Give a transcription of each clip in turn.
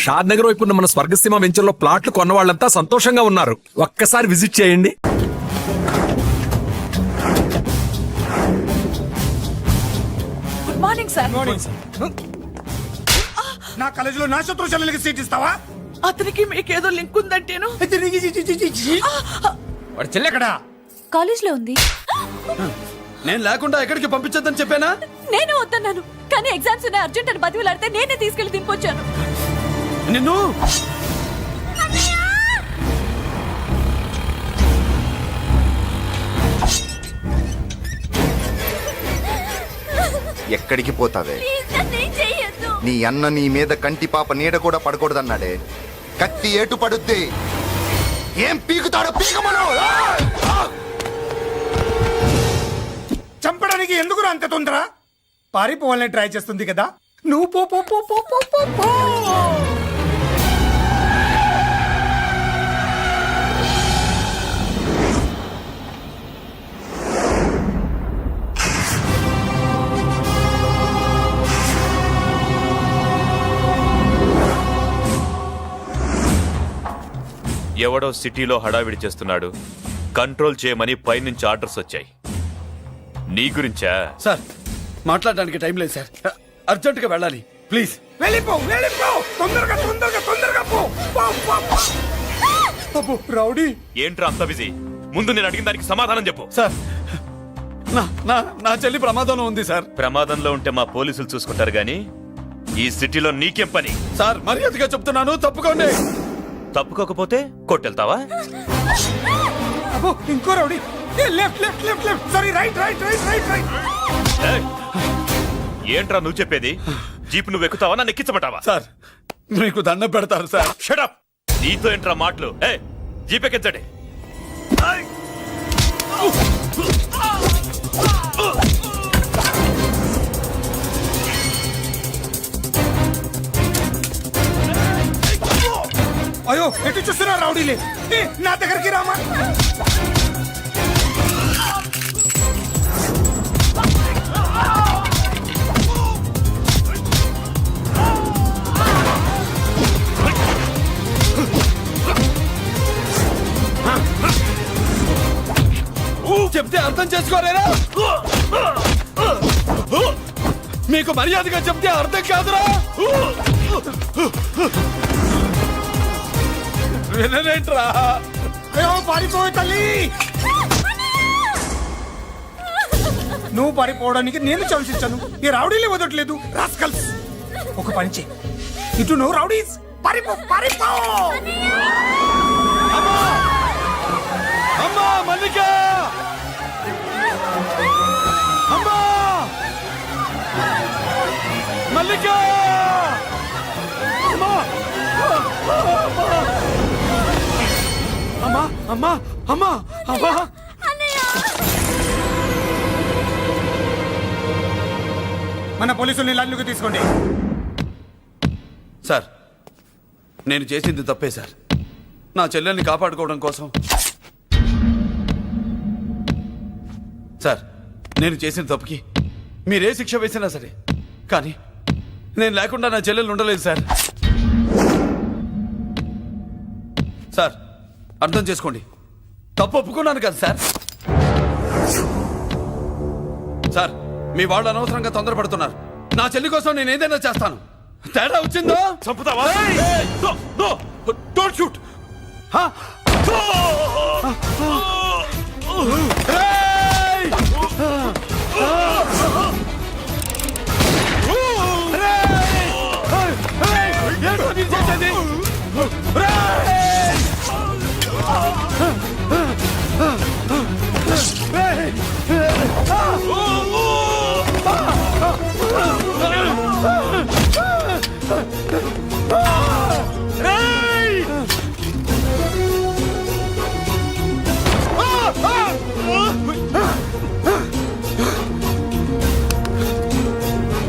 షాద్ నగర్ వైపు ఉన్న మన స్వర్గసీమ వెంచర్లో ప్లాట్లు కొన్న వాళ్ళంతా సంతోషంగా ఉన్నారు. ఒక్కసారి విజిట్ చేయండి. Good morning sir. నా కాలేజీలో నా శత్రు చెల్లెలకి సీట్ ఇస్తావా? అతనికి మీకేదో లింక్ ఉందంటేను. వాడి చెల్లెక్కడా? కాలేజ్ లో ఉంది. నేను లేకుండా ఎక్కడికి పంపించొద్దని చెప్పానా? నేను వద్దన్నాను, కానీ ఎగ్జామ్స్ ఉన్నాయి అర్జెంట్ అని బతిలాడితే నేనే తీసుకెళ్లి దింపొచ్చాను. నిన్ను ఎక్కడికి పోతావే? నీ అన్న నీ మీద కంటి పాప నీడ కూడా పడకూడదన్నాడే. కత్తి ఏటు పడుద్ది. ఏం పీకుతాడో పీకమను. చంపడానికి ఎందుకు అంత తొందర? పారిపోవాలని ట్రై చేస్తుంది కదా. నువ్వు పో పో పో పో పో పో పో. ఎవడో సిటీలో హడావిడి చేస్తున్నాడు, కంట్రోల్ చేయమని పైనుంచి ఆర్డర్స్ వచ్చాయి. నీ గురించా? సార్ మాట్లాడడానికి టైం లేదు సార్, అర్జెంట్ గా వెళ్ళాలి ప్లీజ్. వెళ్ళిపో వెళ్ళిపో, తొందరగా తొందరగా తొందరగా పో. అబ్బో రౌడీ, ఏంట్రా అంత బిజీ? ముందు నేను అడిగిన దానికి సమాధానం చెప్పు. సార్ నా చెల్లి ప్రమాదంలో ఉంది సార్. ప్రమాదంలో ఉంటే మా పోలీసులు చూసుకుంటారు గాని ఈ సిటీలో నీకేం పని? సార్ మర్యాదగా చెప్తున్నాను, తప్పుకోండి. తప్పుకోకపోతే కొట్టెళ్తావా? అబ్బో ఇంకో rowdy. Left left left left, sorry right right right right right. ఏయ్! ఏంట్రా నువ్వు చెప్పేది? జీప్ నువ్వు ఎక్కుతావా, నన్ను ఎక్కించబట్టావా? సార్ మీకు దండం పెడతారు సార్. షటప్! నీతో ఏంట్రా మాటలు? జీప్ ఎక్కించండి. అయ్యో ఎటు చూస్తున్నా రౌడీలే. నా దగ్గరికి రామా. చెప్తే అర్థం చేసుకోలేరా? మీకు మర్యాదగా చెప్తే అర్థం కాదురా? వినరేంట్రా? అయ్యో పారిపోయి తల్లి. నువ్వు పారిపోవడానికి నేను ఛాన్స్ ఇచ్చాను, ఈ రౌడీలే వదట్లేదు. రాస్కల్స్, ఒక పని చేయి, ఇటు నువ్వు రౌడీస్ పారిపో పారిపో. అమ్మా మల్లిక, అమ్మా మల్లిక, అమ్మా అమ్మా అమ్మా అమ్మా అమ్మా. మన పోలీసుల్ని లైన్లోకి తీసుకోండి. సార్ నేను చేసింది తప్పే సార్. నా చెల్లెల్ని కాపాడుకోవడం కోసం సార్ నేను చేసిన తప్పుకి మీరే శిక్ష వేసినా సరే, కానీ నేను లేకుండా నా చెల్లెలు ఉండలేదు సార్. సార్ అర్థం చేసుకోండి, తప్పు ఒప్పుకున్నాను కదా సార్. సార్ మీ వాళ్ళు అనవసరంగా తొందరపడుతున్నారు. నా చెల్లి కోసం నేను ఏదైనా చేస్తాను. తేడా వచ్చిందో చంపుతావా? Don't shoot.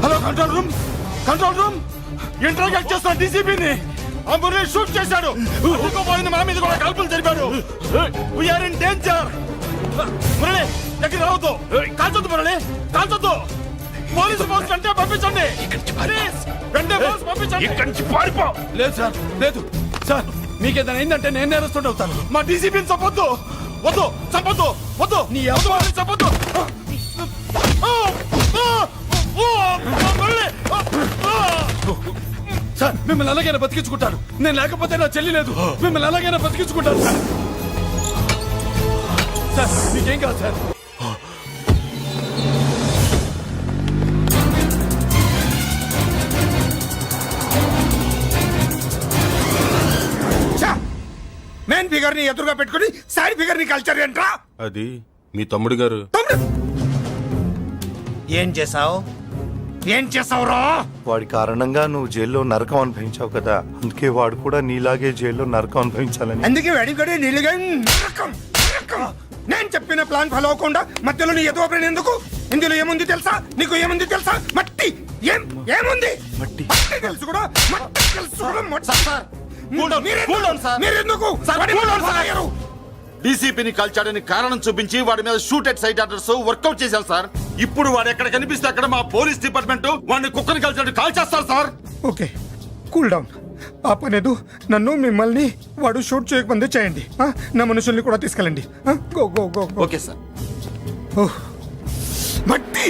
Hello control room, control room. Interrogate చేస్తున్న డీసీపీని అంబులెన్స్ షూట్ చేశాడు. పోయింది, మా మీద కూడా కాల్పులు జరిపాడు. We're in danger. మురళి దగ్గర రావద్దు, కాల్చొద్దు మురళి, కాల్చొద్దు. పోలీసు పోస్ట్ అంటే పంపించండి ప్లీజ్ వెంటనే పోలీసు పంపించండి ఇక్కడి నుంచి పారిపో. లేదు సార్ లేదు సార్ మీకేదైనా అయిందంటే నేను నేరస్తుంటే అవుతాను మా డీసీపీని చంపొద్దు వద్దు చంపొద్దు వద్దు నీ ఎవరు చంపొద్దు సార్ మిమ్మల్ని ఎలాగైనా బతికించుకుంటాను నేను లేకపోతే నా చెల్లి లేదు మిమ్మల్ని ఎలాగైనా బతికించుకుంటాను సార్ సార్ మీకేం కాదు సార్ మెయిన్ ఫిగర్ ని ఎదురుగా పెట్టుకుని సైడ్ ఫిగర్ ని కల్చర్ ఏంట్రా? అది మీ తమ్ముడు గారు. తమ్ముడు! ఏం చేసావు రా? వాడి కారణంగా నువ్వు జైల్లో నరకం అనుభవించావు కదా, అందుకే వాడు కూడా నీలాగే జైల్లో నరకం అనుభవించాలని. అందుకే వెడిగడి నీళ్ళుగా నరకం, నరకం. నేను చెప్పిన ప్లాన్ ఫాలో అవ్వకుండా మధ్యలో నీ ఎదుగు ఎందుకు? ఇందులో ఏముంది తెలుసా? నీకు ఏముంది తెలుసా? మట్టి. ఏముంది? మట్టి. తెలుసు కూడా, మట్టి తెలుసు కూడా, మట్టి. సార్ మీరెందుకు? వాడి మాట ఆగారు. డీసీపీని కాల్చాడని కారణం చూపించి వాడి మీద shoot at sight orders work out చేశాం సార్. ఇప్పుడు వాడు ఎక్కడ కనిపిస్తే అక్కడ మా పోలీస్ డిపార్ట్మెంట్ వాడిని కుక్కని కాల్చాడు కాల్ చేస్తారు సార్. Okay cool down. ఆ పనేదు నన్ను మిమ్మల్ని వాడు షూట్ చేయకముందే చేయండి. నా మనుషుల్ని కూడా తీసుకెళ్ళండి. Go go go. Okay sir. మట్టి.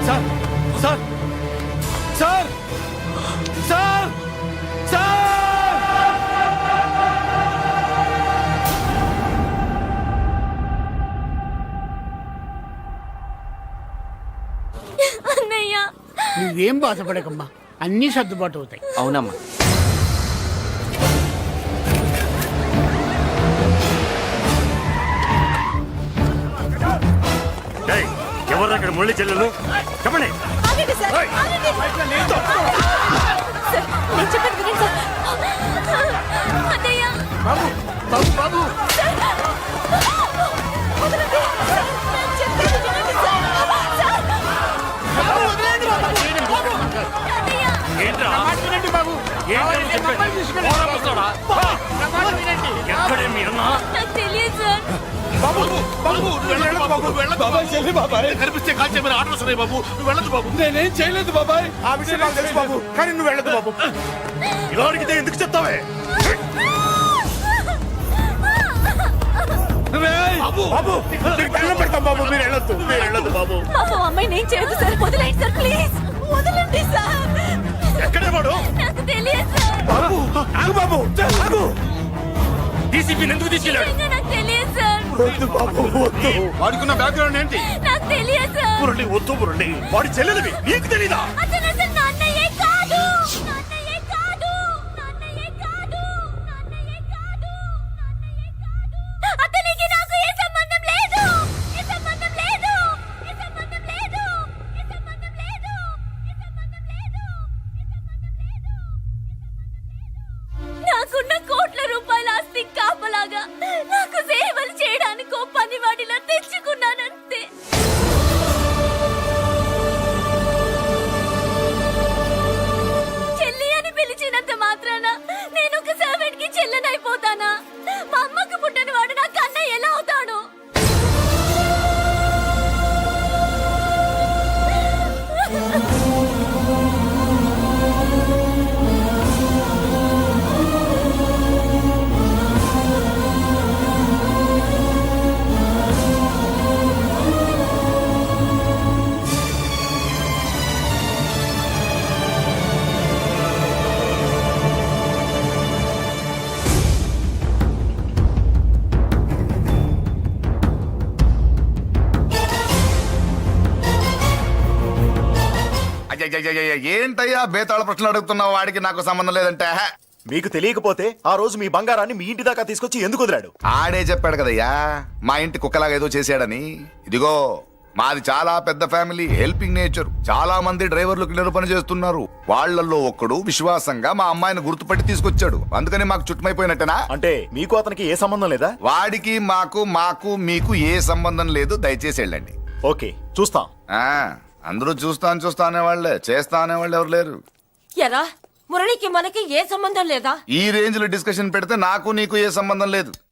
Sir sir sir sir sir అన్నయ్య నువ్వేం బాధపడకమ్మా, అన్నీ సర్దుబాటు అవుతాయి. అవునమ్మా. ఎవరు అక్కడ మురళి చెల్లెలు చెప్పండి. ఆగండి సార్, ఆగండి. సార్, నేను చెప్పేది వినండి సార్. అన్నయ్య. బాబు బాబు బాబు వదలండి. సార్, నేను చెప్పేది వినండి సార్. సార్. అన్నయ్య. ఏంట్రా మాట వినండి బాబు. ఏంట్రా చెప్పేది? పోరా ముసలోడా. నా మాట వినండి. ఎక్కడే మీ అన్న? నాకు తెలియదు సార్. బాబు బాబు వెళ్ళదు బాబు వెళ్ళదు బాబాయ్ చెల్లి బాబాయ్ కనిపిస్తే కాల్ చేయమని ఆర్డర్ వస్తున్నాయి బాబు. నువ్వు వెళ్ళదు బాబు. నేనేం చేయలేదు బాబాయ్. ఆ విషయం నాకు తెలుసు బాబు, కానీ నువ్వు వెళ్ళదు బాబు. ఇలా అడిగితే ఎందుకు చెప్తావే? బాబు బాబు నీకు దండం పెడతాం బాబు, మీరు వెళ్ళొద్దు, మీరు వెళ్ళొద్దు బాబు. మా అమ్మాయి నేను చేయదు సార్. వదిలేండి సార్, ప్లీజ్ వదలండి సార్. ఎక్కడే వాడు? నాకు తెలియదు సార్. బాబు ఆగు బాబు, ఆగు. డీసీపీని ఎందుకు తీసుకెళ్ళాడు? నిజంగా నాకు తెలియదు సార్. వద్దు బాబు వద్దు. వాడుకున్న బ్యాక్గ్రౌండ్ ఏంటి? నాకు తెలియదు సార్. మురళి వద్దు మురళి, వాడి చెల్లెలివి నీకు తెలీదా? అతను అసలు నా అన్నయ్యే కాదు. నా అన్నయ్యే కాదు. నా అన్నయ్యే కాదు. నా అన్నయ్యే కాదు. నా అన్నయ్యే కాదు. అతనికి నాకు ఏ సంబంధం లేదు. ఏ సంబంధం లేదు. ఏ సంబంధం లేదు. ఏ సంబంధం లేదు. ఏ సంబంధం లేదు. ఏ సంబంధం లేదు. నాకున్న కోట్ల రూపాయల ఆస్తి కాపలాగా నాకు సేవలు చేయడానికి ఓ పనివాడిలా తెచ్చుకున్నానంతే. చెల్లి అని పిలిచినంత మాత్రాన నేను ఒక సర్వెంట్ కి చెల్లెనైపోతానా? మా అమ్మకు పుట్టిన వాడు నా కన్నయ్య ఎలా అవుతాడు? అయ్యయ్యయ్యయ్య, ఏంటయ్యా బేతాళ ప్రశ్నలు అడుగుతున్నావు? వాడికి నాకు సంబంధం లేదంటే హ. మీకు తెలియకపోతే ఆ రోజు మీ బంగారాన్ని మీ ఇంటి దాకా తీసుకొచ్చి ఎందుకు వదిలాడు? ఆడే చెప్పాడు కదయ్యా మా ఇంటి కుక్కలాగా ఏదో చేశాడని. ఇదిగో మాది చాలా పెద్ద ఫ్యామిలీ, హెల్పింగ్ నేచర్. చాలా మంది డ్రైవర్లు క్లీనర్ పని చేస్తున్నారు. వాళ్ళల్లో ఒక్కడు విశ్వాసంగా మా అమ్మాయిని గుర్తుపట్టి తీసుకొచ్చాడు. అందుకని మాకు చుట్టుమైపోయినట్టేనా? అంటే మీకు అతనికి ఏ సంబంధం లేదా? వాడికి మాకు మీకు ఏ సంబంధం లేదు. దయచేసి వెళ్ళండి. ఓకే, చూస్తాం. ఆ అందరూ చూస్తా అనేవాళ్లే, చేస్తా అనేవాళ్ళు ఎవరు లేరు. ఎరా మురళికి మనకి ఏ సంబంధం లేదా? ఈ రేంజ్ లో డిస్కషన్ పెడితే నాకు నీకు ఏ సంబంధం లేదు.